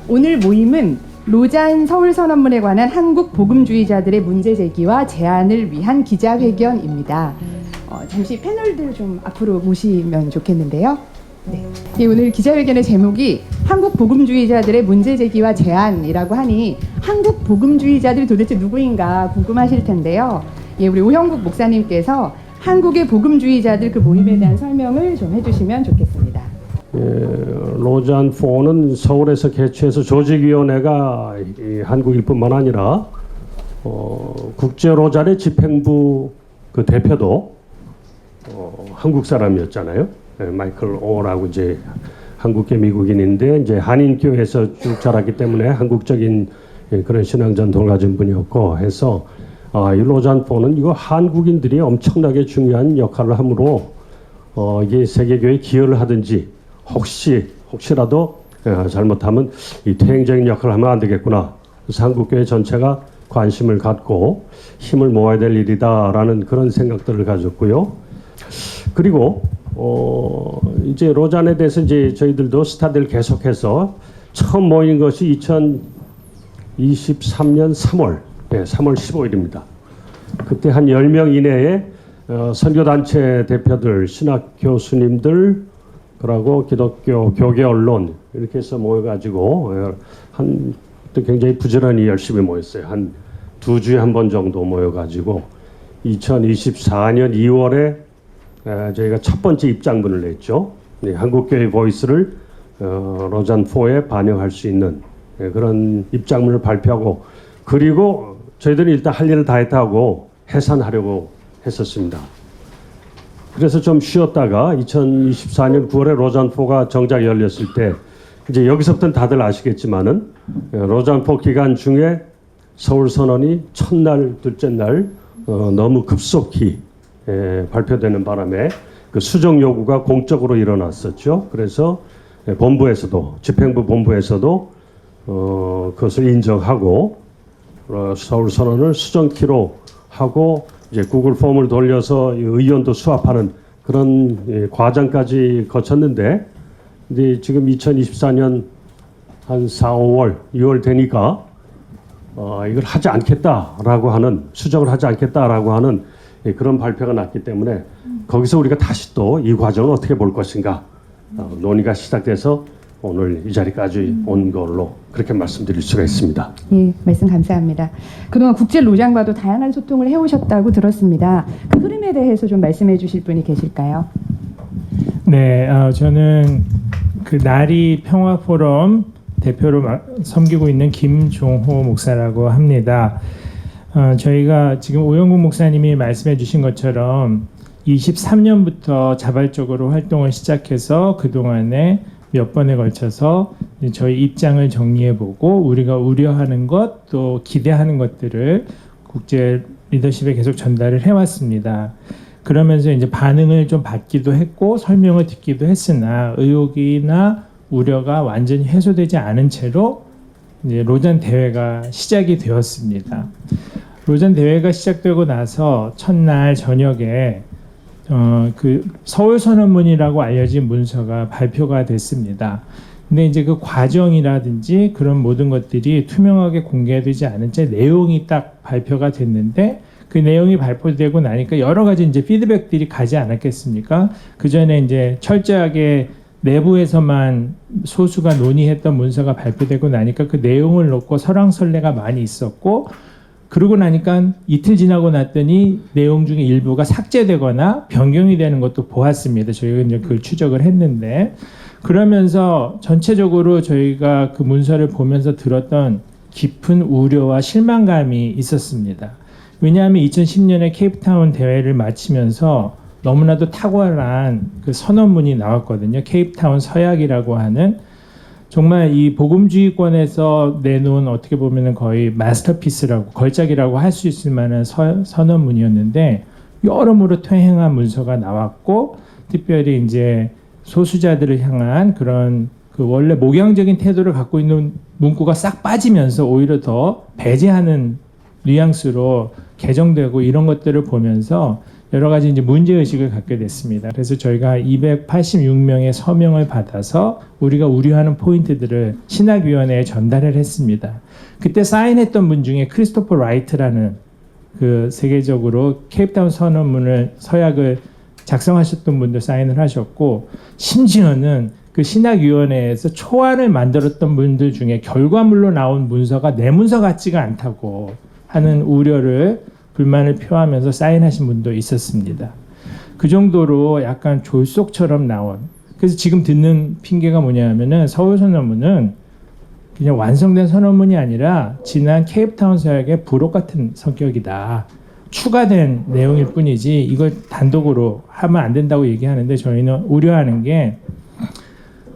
오늘 모임은 로잔 서울선언문에 관한 한국 복음주의자들의 문제 제기와 제안을 위한 기자회견입니다. 잠시 패널들 좀 앞으로 모시면 좋겠는데요. 네. 오늘 기자회견의 제목이 한국 복음주의자들의 문제 제기와 제안이라고 하니 한국 복음주의자들이 도대체 누구인가 궁금하실 텐데요. 우리 오형국 목사님께서 한국의 복음주의자들 그 모임에 대한 설명을 좀 해주시면 좋겠습니다. 로잔 4는 서울에서 개최해서 조직위원회가 한국일 뿐만 아니라 국제 로잔의 집행부 그 대표도 한국 사람이었잖아요. 마이클 오라고 이제 한국계 미국인인데 이제 한인교회에서 쭉 자랐기 때문에 한국적인 그런 신앙 전통을 가진 분이었고 해서 이 로잔 4는 이거 한국인들이 엄청나게 중요한 역할을 하므로 이게 세계교회에 기여를 하든지 혹시라도 잘못하면 이 퇴행적인 역할을 하면 안 되겠구나. 그래서 한국교회 전체가 관심을 갖고 힘을 모아야 될 일이다라는 그런 생각들을 가졌고요. 그리고 이제 로잔에 대해서 이제 저희들도 스타디를 계속해서 처음 모인 것이 2023년 3월 15일입니다. 그때 한 10명 이내에 선교단체 대표들, 신학 교수님들, 그리고 기독교 교계 언론 이렇게 해서 모여가지고 또 굉장히 부지런히 열심히 모였어요. 한 2주에 한 번 정도 모여가지고 2024년 2월에 저희가 첫 번째 입장문을 냈죠. 한국교회 보이스를 로잔 4에 반영할 수 있는 그런 입장문을 발표하고 그리고 저희들이 일단 할 일을 다 했다고 해산하려고 했었습니다. 그래서 좀 쉬었다가 2024년 9월에 로잔 4가 정작 열렸을 때 이제 여기서부터는 다들 아시겠지만은 로잔 4 기간 중에 서울 선언이 첫날, 둘째 날 너무 급속히 발표되는 바람에 그 수정 요구가 공적으로 일어났었죠. 그래서 본부에서도 집행부 본부에서도 그것을 인정하고 서울 선언을 수정키로 하고 이제 구글 폼을 돌려서 의원도 수합하는 그런 과정까지 거쳤는데 근데 지금 2024년 한 4, 5월, 6월 되니까 이걸 하지 않겠다라고 하는 수정을 하지 않겠다라고 하는 그런 발표가 났기 때문에 거기서 우리가 다시 또 이 과정을 어떻게 볼 것인가 논의가 시작돼서 오늘 이 자리까지 온 걸로 그렇게 말씀드릴 수가 있습니다. 예, 말씀 감사합니다. 그동안 국제 로잔과도 다양한 소통을 해오셨다고 들었습니다. 그 흐름에 대해서 좀 말씀해 주실 분이 계실까요? 네, 저는 그 나리 평화 포럼 대표로 섬기고 있는 김종호 목사라고 합니다. 저희가 지금 오영국 목사님이 말씀해 주신 것처럼 23년부터 자발적으로 활동을 시작해서 그동안에 몇 번에 걸쳐서 저희 입장을 정리해보고 우리가 우려하는 것 또 기대하는 것들을 국제 리더십에 계속 전달을 해왔습니다. 그러면서 이제 반응을 좀 받기도 했고 설명을 듣기도 했으나 의혹이나 우려가 완전히 해소되지 않은 채로 이제 로잔 대회가 시작이 되었습니다. 로잔 대회가 시작되고 나서 첫날 저녁에 그 서울 선언문이라고 알려진 문서가 발표가 됐습니다. 근데 이제 그 과정이라든지 그런 모든 것들이 투명하게 공개되지 않은 채 내용이 딱 발표가 됐는데 그 내용이 발표되고 나니까 여러 가지 이제 피드백들이 가지 않았겠습니까? 그 전에 이제 철저하게 내부에서만 소수가 논의했던 문서가 발표되고 나니까 그 내용을 놓고 설왕설래가 많이 있었고 그러고 나니까 이틀 지나고 났더니 내용 중에 일부가 삭제되거나 변경이 되는 것도 보았습니다. 저희가 이제 그걸 추적을 했는데 그러면서 전체적으로 저희가 그 문서를 보면서 들었던 깊은 우려와 실망감이 있었습니다. 왜냐하면 2010년에 케이프타운 대회를 마치면서 너무나도 탁월한 그 선언문이 나왔거든요. 케이프타운 서약이라고 하는 정말 이 복음주의권에서 내놓은 어떻게 보면 거의 마스터피스라고 걸작이라고 할 수 있을 만한 선언문이었는데 여러모로 퇴행한 문서가 나왔고 특별히 이제 소수자들을 향한 그런 그 원래 목양적인 태도를 갖고 있는 문구가 싹 빠지면서 오히려 더 배제하는 뉘앙스로 개정되고 이런 것들을 보면서 여러 가지 이제 문제의식을 갖게 됐습니다. 그래서 저희가 286명의 서명을 받아서 우리가 우려하는 포인트들을 신학위원회에 전달을 했습니다. 그때 사인했던 분 중에 크리스토퍼 라이트라는 그 세계적으로 케이프타운 선언문을 서약을 작성하셨던 분도 사인을 하셨고, 심지어는 그 신학위원회에서 초안을 만들었던 분들 중에 결과물로 나온 문서가 내 문서 같지가 않다고 하는 우려를 불만을 표하면서 사인하신 분도 있었습니다. 그 정도로 약간 졸속처럼 나온. 그래서 지금 듣는 핑계가 뭐냐면은 서울 선언문은 그냥 완성된 선언문이 아니라 지난 케이프타운 서약의 부록 같은 성격이다. 추가된 내용일 뿐이지 이걸 단독으로 하면 안 된다고 얘기하는데, 저희는 우려하는 게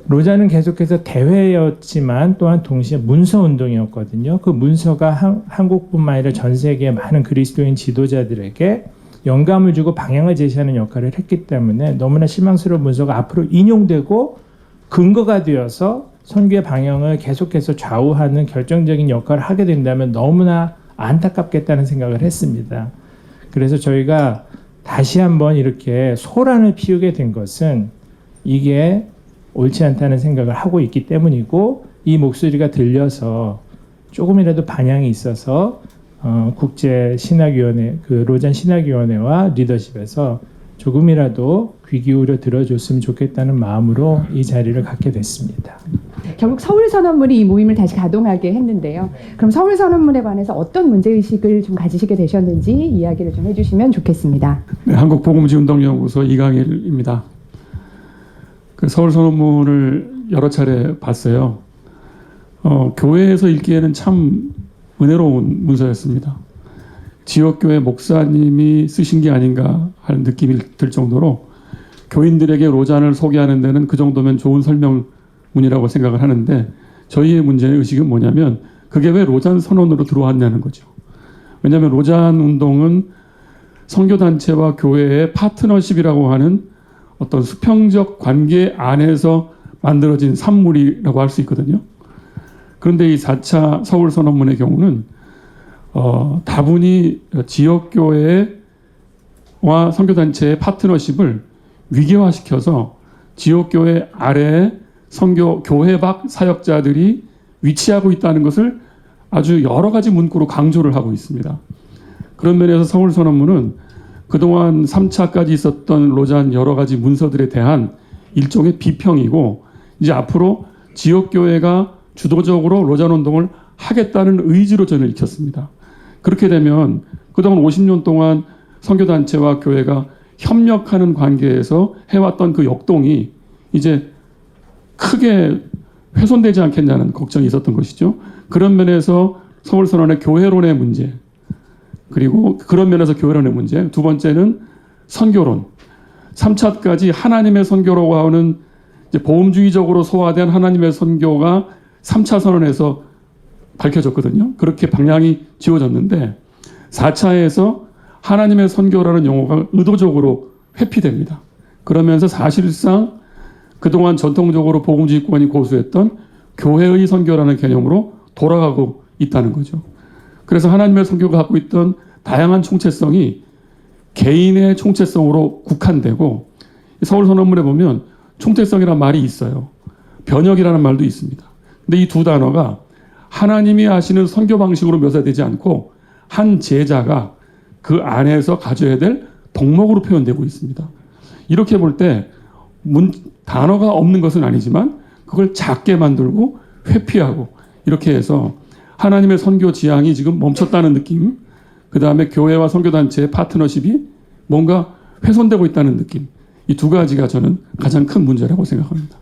로잔은 계속해서 대회였지만 또한 동시에 문서 운동이었거든요. 그 문서가 한국뿐만 아니라 전 세계의 많은 그리스도인 지도자들에게 영감을 주고 방향을 제시하는 역할을 했기 때문에 너무나 실망스러운 문서가 앞으로 인용되고 근거가 되어서 선교의 방향을 계속해서 좌우하는 결정적인 역할을 하게 된다면 너무나 안타깝겠다는 생각을 했습니다. 그래서 저희가 다시 한번 이렇게 소란을 피우게 된 것은 이게 옳지 않다는 생각을 하고 있기 때문이고, 이 목소리가 들려서 조금이라도 반향이 있어서 국제 신학위원회, 그 로잔 신학위원회와 리더십에서 조금이라도 귀 기울여 들어줬으면 좋겠다는 마음으로 이 자리를 갖게 됐습니다. 결국 서울선언문이 이 모임을 다시 가동하게 했는데요. 그럼 서울선언문에 관해서 어떤 문제의식을 좀 가지시게 되셨는지 이야기를 좀 해주시면 좋겠습니다. 네, 한국복음지운동연구소 이강일입니다. 그 서울선언문을 여러 차례 봤어요. 교회에서 읽기에는 참 은혜로운 문서였습니다. 지역교회 목사님이 쓰신 게 아닌가 하는 느낌이 들 정도로 교인들에게 로잔을 소개하는 데는 그 정도면 좋은 설명문이라고 생각을 하는데, 저희의 문제의식은 뭐냐면 그게 왜 로잔 선언으로 들어왔냐는 거죠. 왜냐하면 로잔 운동은 선교단체와 교회의 파트너십이라고 하는 어떤 수평적 관계 안에서 만들어진 산물이라고 할 수 있거든요. 그런데 이 4차 서울선언문의 경우는 다분히 지역교회와 선교단체의 파트너십을 위계화시켜서 지역교회 아래에 선교 교회 밖 사역자들이 위치하고 있다는 것을 아주 여러 가지 문구로 강조를 하고 있습니다. 그런 면에서 서울선언문은 그동안 3차까지 있었던 로잔 여러 가지 문서들에 대한 일종의 비평이고, 이제 앞으로 지역교회가 주도적으로 로잔 운동을 하겠다는 의지로 저는 읽혔습니다. 그렇게 되면 그동안 50년 동안 선교단체와 교회가 협력하는 관계에서 해왔던 그 역동이 이제 크게 훼손되지 않겠냐는 걱정이 있었던 것이죠. 그런 면에서 서울선언의 교회론의 문제, 그리고 그런 면에서 교회론의 문제, 두 번째는 선교론. 3차까지 하나님의 선교라고 하는 이제 보험주의적으로 소화된 하나님의 선교가 3차 선언에서 밝혀졌거든요. 그렇게 방향이 지워졌는데 4차에서 하나님의 선교라는 용어가 의도적으로 회피됩니다. 그러면서 사실상 그동안 전통적으로 복음주의권이 고수했던 교회의 선교라는 개념으로 돌아가고 있다는 거죠. 그래서 하나님의 선교가 갖고 있던 다양한 총체성이 개인의 총체성으로 국한되고, 서울선언문에 보면 총체성이라는 말이 있어요. 변혁이라는 말도 있습니다. 근데 이 두 단어가 하나님이 하시는 선교 방식으로 묘사되지 않고 한 제자가 그 안에서 가져야 될 덕목으로 표현되고 있습니다. 이렇게 볼 때 단어가 없는 것은 아니지만 그걸 작게 만들고 회피하고 이렇게 해서 하나님의 선교 지향이 지금 멈췄다는 느낌, 그 다음에 교회와 선교단체의 파트너십이 뭔가 훼손되고 있다는 느낌, 이 두 가지가 저는 가장 큰 문제라고 생각합니다.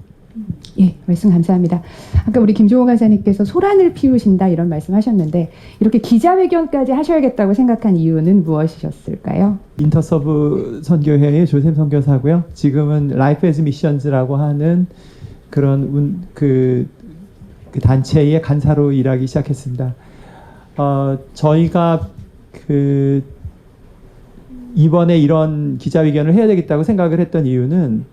예, 말씀 감사합니다. 아까 우리 김종호 간사님께서 소란을 피우신다 이런 말씀하셨는데, 이렇게 기자회견까지 하셔야겠다고 생각한 이유는 무엇이셨을까요? 인터서브 선교회의 조셉 선교사고요. 지금은 라이프 에즈 미션즈라고 하는 그런 그 단체의 간사로 일하기 시작했습니다. 저희가 이번에 이런 기자회견을 해야 되겠다고 생각을 했던 이유는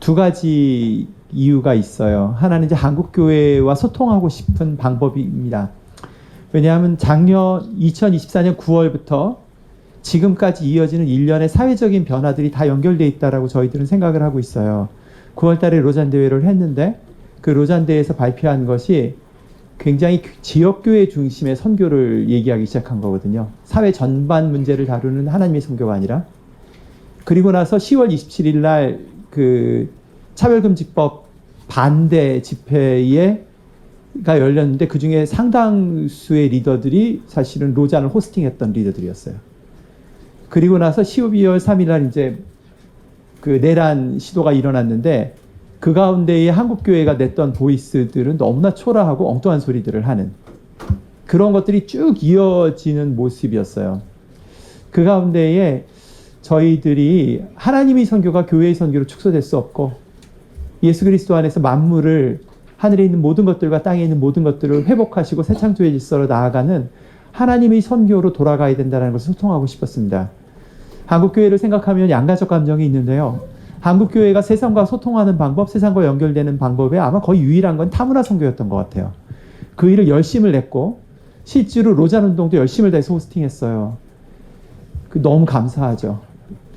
두 가지 이유가 있어요. 하나는 이제 한국교회와 소통하고 싶은 방법입니다. 왜냐하면 작년 2024년 9월부터 지금까지 이어지는 일련의 사회적인 변화들이 다 연결돼 있다라고 저희들은 생각을 하고 있어요. 9월 달에 로잔 대회를 했는데 그 로잔 대회에서 발표한 것이 굉장히 지역교회 중심의 선교를 얘기하기 시작한 거거든요. 사회 전반 문제를 다루는 하나님의 선교가 아니라. 그리고 나서 10월 27일 날 그 차별금지법 반대 집회가 열렸는데 그중에 상당수의 리더들이 사실은 로잔을 호스팅했던 리더들이었어요. 그리고 나서 12월 3일 날 이제 그 내란 시도가 일어났는데 그 가운데에 한국교회가 냈던 보이스들은 너무나 초라하고 엉뚱한 소리들을 하는 그런 것들이 쭉 이어지는 모습이었어요. 그 가운데에 저희들이 하나님의 선교가 교회의 선교로 축소될 수 없고 예수 그리스도 안에서 만물을 하늘에 있는 모든 것들과 땅에 있는 모든 것들을 회복하시고 새 창조의 질서로 나아가는 하나님의 선교로 돌아가야 된다는 것을 소통하고 싶었습니다. 한국교회를 생각하면 양가적 감정이 있는데요. 한국교회가 세상과 소통하는 방법, 세상과 연결되는 방법에 아마 거의 유일한 건 타문화 선교였던 것 같아요. 그 일을 열심을 냈고 실제로 로잔 운동도 열심을 다해서 호스팅했어요. 너무 감사하죠.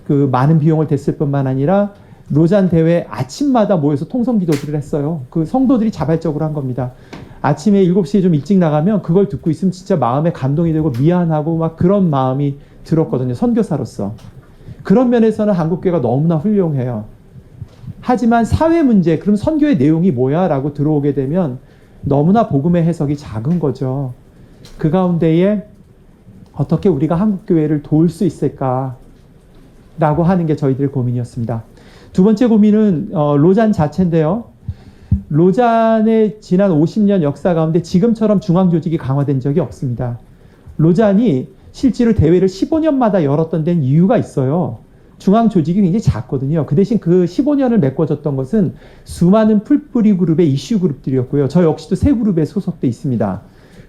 그 많은 비용을 댔을 뿐만 아니라 로잔 대회 아침마다 모여서 통성 기도들을 했어요. 그 성도들이 자발적으로 한 겁니다. 아침에 7시에 좀 일찍 나가면 그걸 듣고 있으면 진짜 마음에 감동이 되고 미안하고 막 그런 마음이 들었거든요. 선교사로서. 그런 면에서는 한국교회가 너무나 훌륭해요. 하지만 사회 문제, 그럼 선교의 내용이 뭐야? 라고 들어오게 되면 너무나 복음의 해석이 작은 거죠. 그 가운데에 어떻게 우리가 한국교회를 도울 수 있을까? 라고 하는 게 저희들의 고민이었습니다. 두 번째 고민은 로잔 자체인데요. 로잔의 지난 50년 역사 가운데 지금처럼 중앙조직이 강화된 적이 없습니다. 로잔이 실제로 대회를 15년마다 열었던 데는 이유가 있어요. 중앙조직이 굉장히 작거든요. 그 대신 그 15년을 메꿔줬던 것은 수많은 풀뿌리 그룹의 이슈 그룹들이었고요. 저 역시도 세 그룹에 소속돼 있습니다.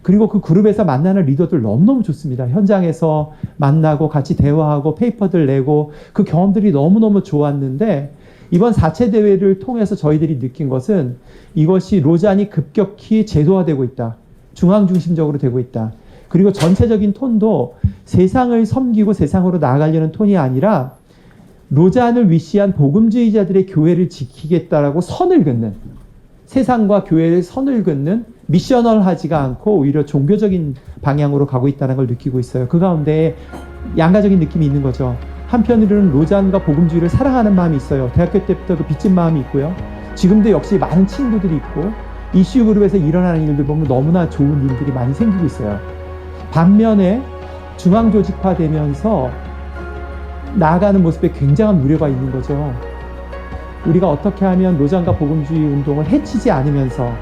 그리고 그 그룹에서 만나는 리더들 너무너무 좋습니다. 현장에서 만나고 같이 대화하고 페이퍼들 내고 그 경험들이 너무너무 좋았는데 이번 4체 대회를 통해서 저희들이 느낀 것은 이것이 로잔이 급격히 제도화되고 있다. 중앙중심적으로 되고 있다. 그리고 전체적인 톤도 세상을 섬기고 세상으로 나아가려는 톤이 아니라 로잔을 위시한 복음주의자들의 교회를 지키겠다라고 선을 긋는, 세상과 교회의 선을 긋는 미셔널하지가 않고 오히려 종교적인 방향으로 가고 있다는 걸 느끼고 있어요. 그 가운데 양가적인 느낌이 있는 거죠. 한편으로는 로잔과 복음주의를 사랑하는 마음이 있어요. 대학교 때부터 그 빚진 마음이 있고요. 지금도 역시 많은 친구들이 있고 이슈 그룹에서 일어나는 일들 보면 너무나 좋은 일들이 많이 생기고 있어요. 반면에 중앙조직화되면서 나아가는 모습에 굉장한 우려가 있는 거죠. 우리가 어떻게 하면 로잔과 복음주의 운동을 해치지 않으면서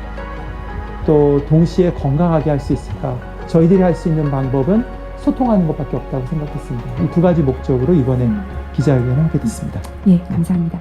또 동시에 건강하게 할 수 있을까? 저희들이 할 수 있는 방법은 소통하는 것밖에 없다고 생각했습니다. 이 두 가지 목적으로 이번에 기자회견을 하게 됐습니다. 예, 감사합니다.